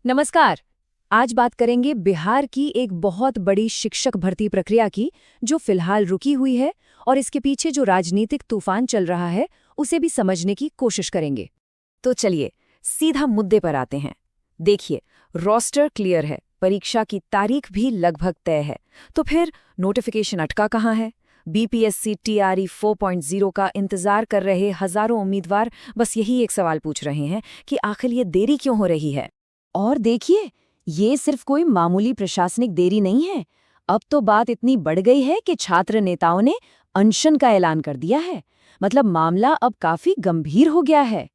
नमस्कार। आज बात करेंगे बिहार की एक बहुत बड़ी शिक्षक भर्ती प्रक्रिया की, जो फिलहाल रुकी हुई है, और इसके पीछे जो राजनीतिक तूफान चल रहा है उसे भी समझने की कोशिश करेंगे। तो चलिए सीधा मुद्दे पर आते हैं। देखिए, रोस्टर क्लियर है, परीक्षा की तारीख भी लगभग तय है। तो फिर नोटिफिकेशन अटका कहाँ है? बीपीएससी टीआरई 4.0 का इंतजार कर रहे हजारों उम्मीदवार बस यही एक सवाल पूछ रहे हैं कि आखिर ये देरी क्यों हो रही है। और देखिए, ये सिर्फ कोई मामूली प्रशासनिक देरी नहीं है। अब तो बात इतनी बढ़ गई है कि छात्र नेताओं ने अनशन का ऐलान कर दिया है। मतलब मामला अब काफी गंभीर हो गया है।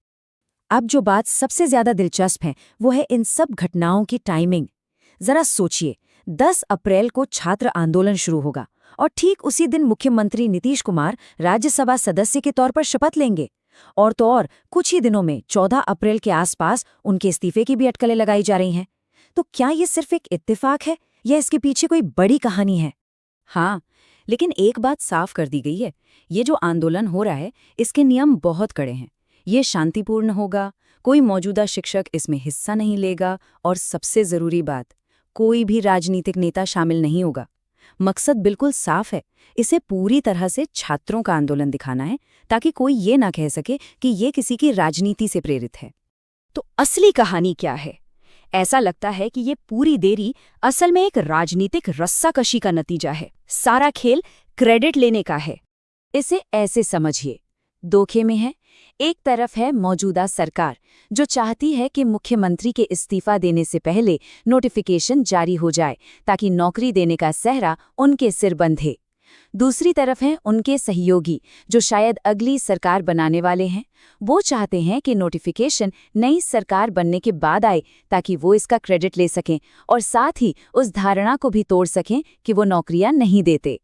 अब जो बात सबसे ज्यादा दिलचस्प है वो है इन सब घटनाओं की टाइमिंग। जरा सोचिए, 10 अप्रैल को छात्र आंदोलन शुरू होगा और ठीक उसी दिन मुख्यमंत्री नीतीश कुमार राज्यसभा सदस्य के तौर पर शपथ लेंगे। और तो और कुछ ही दिनों में 14 अप्रैल के आसपास उनके इस्तीफे की भी अटकलें लगाई जा रही हैं। तो क्या ये सिर्फ एक इत्तेफाक है या इसके पीछे कोई बड़ी कहानी है? हाँ, लेकिन एक बात साफ कर दी गई है, ये जो आंदोलन हो रहा है इसके नियम बहुत कड़े हैं। ये शांतिपूर्ण होगा, कोई मौजूदा शिक्षक इसमें हिस्सा नहीं लेगा और सबसे जरूरी बात, कोई भी राजनीतिक नेता शामिल नहीं होगा। मकसद बिल्कुल साफ है, इसे पूरी तरह से छात्रों का आंदोलन दिखाना है, ताकि कोई ये ना कह सके कि ये किसी की राजनीति से प्रेरित है। तो असली कहानी क्या है? ऐसा लगता है कि ये पूरी देरी असल में एक राजनीतिक रस्साकशी का नतीजा है। सारा खेल क्रेडिट लेने का है। इसे ऐसे समझिए, दो खेमे हैं। एक तरफ है मौजूदा सरकार, जो चाहती है कि मुख्यमंत्री के इस्तीफा देने से पहले नोटिफिकेशन जारी हो जाए, ताकि नौकरी देने का सेहरा उनके सिर बंधे। दूसरी तरफ हैं उनके सहयोगी, जो शायद अगली सरकार बनाने वाले हैं। वो चाहते हैं कि नोटिफिकेशन नई सरकार बनने के बाद आए, ताकि वो इसका क्रेडिट ले सकें और साथ ही उस धारणा को भी तोड़ सकें कि वो नौकरियां नहीं देते।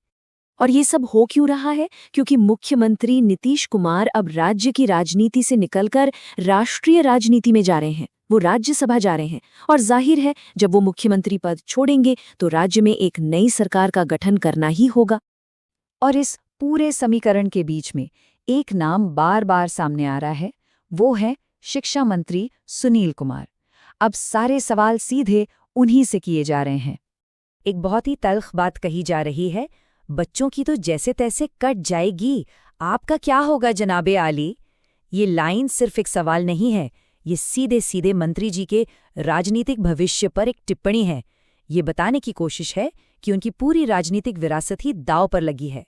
और ये सब हो क्यों रहा है? क्योंकि मुख्यमंत्री नीतीश कुमार अब राज्य की राजनीति से निकलकर राष्ट्रीय राजनीति में जा रहे हैं। वो राज्यसभा जा रहे हैं और जाहिर है, जब वो मुख्यमंत्री पद छोड़ेंगे तो राज्य में एक नई सरकार का गठन करना ही होगा। और इस पूरे समीकरण के बीच में एक नाम बार बार सामने आ रहा है, वो है शिक्षा मंत्री सुनील कुमार। अब सारे सवाल सीधे उन्हीं से किए जा रहे हैं। एक बहुत ही तल्ख बात कही जा रही है, बच्चों की तो जैसे तैसे कट जाएगी, आपका क्या होगा जनाबे आली? ये लाइन सिर्फ एक सवाल नहीं है, ये सीधे सीधे मंत्री जी के राजनीतिक भविष्य पर एक टिप्पणी है। ये बताने की कोशिश है कि उनकी पूरी राजनीतिक विरासत ही दांव पर लगी है।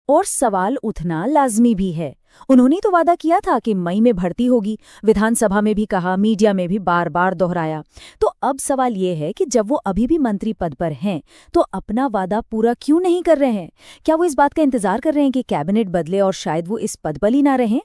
और सवाल उठना लाजमी भी है। उन्होंने तो वादा किया था कि मई में भर्ती होगी, विधानसभा में भी कहा, मीडिया में भी बार बार दोहराया। तो अब सवाल ये है कि जब वो अभी भी मंत्री पद पर हैं, तो अपना वादा पूरा क्यों नहीं कर रहे हैं? क्या वो इस बात का इंतजार कर रहे हैं कि कैबिनेट बदले और शायद वो इस पद पर ही ना रहें?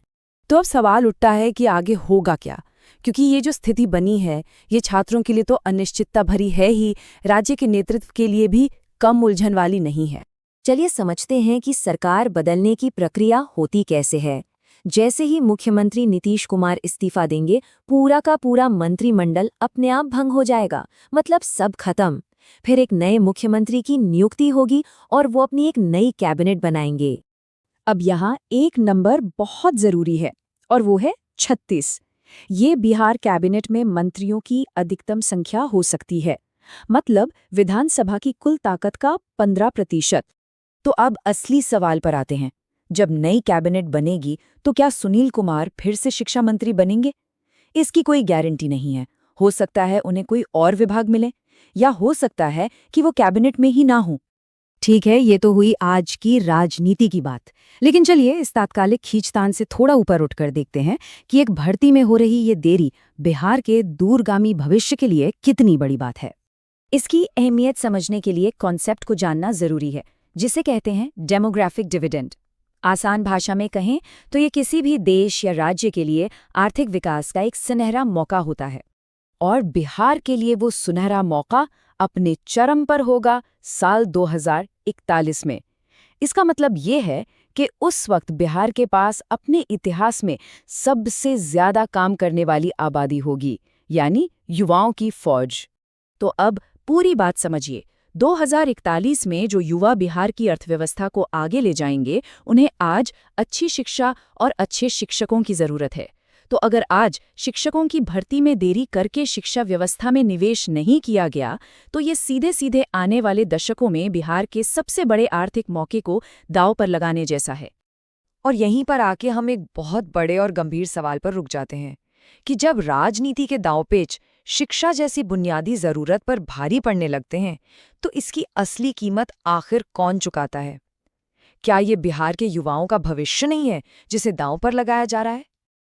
तो अब सवाल उठता है कि आगे होगा क्या, क्योंकि ये जो स्थिति बनी है, ये छात्रों के लिए तो अनिश्चितता भरी है ही, राज्य के नेतृत्व के लिए भी कम उलझन वाली नहीं है। चलिए समझते हैं कि सरकार बदलने की प्रक्रिया होती कैसे है। जैसे ही मुख्यमंत्री नीतीश कुमार इस्तीफा देंगे, पूरा का पूरा मंत्रिमंडल अपने आप भंग हो जाएगा। मतलब सब खत्म। फिर एक नए मुख्यमंत्री की नियुक्ति होगी और वो अपनी एक नई कैबिनेट बनाएंगे। अब यहाँ एक नंबर बहुत जरूरी है, और वो है 36। ये बिहार कैबिनेट में मंत्रियों की अधिकतम संख्या हो सकती है, मतलब विधानसभा की कुल ताकत का 15%। तो अब असली सवाल पर आते हैं, जब नई कैबिनेट बनेगी तो क्या सुनील कुमार फिर से शिक्षा मंत्री बनेंगे? इसकी कोई गारंटी नहीं है। हो सकता है उन्हें कोई और विभाग मिले, या हो सकता है कि वो कैबिनेट में ही ना हो। ठीक है, ये तो हुई आज की राजनीति की बात। लेकिन चलिए इस तात्कालिक खींचतान से थोड़ा ऊपर उठकर देखते हैं कि एक भर्ती में हो रही ये देरी बिहार के दूरगामी भविष्य के लिए कितनी बड़ी बात है। इसकी अहमियत समझने के लिए कॉन्सेप्ट को जानना जरूरी है, जिसे कहते हैं डेमोग्राफिक डिविडेंड। आसान भाषा में कहें तो ये किसी भी देश या राज्य के लिए आर्थिक विकास का एक सुनहरा मौका होता है। और बिहार के लिए वो सुनहरा मौका अपने चरम पर होगा साल 2041 में। इसका मतलब ये है कि उस वक्त बिहार के पास अपने इतिहास में सबसे ज्यादा काम करने वाली आबादी होगी, यानी युवाओं की फौज। तो अब पूरी बात समझिए, 2041 में जो युवा बिहार की अर्थव्यवस्था को आगे ले जाएंगे, उन्हें आज अच्छी शिक्षा और अच्छे शिक्षकों की जरूरत है। तो अगर आज शिक्षकों की भर्ती में देरी करके शिक्षा व्यवस्था में निवेश नहीं किया गया, तो ये सीधे सीधे आने वाले दशकों में बिहार के सबसे बड़े आर्थिक मौके को दांव पर लगाने जैसा है। और यहीं पर आके हम एक बहुत बड़े और गंभीर सवाल पर रुक जाते हैं कि जब राजनीति के दांवपेच शिक्षा जैसी बुनियादी जरूरत पर भारी पड़ने लगते हैं, तो इसकी असली कीमत आखिर कौन चुकाता है? क्या ये बिहार के युवाओं का भविष्य नहीं है जिसे दांव पर लगाया जा रहा है?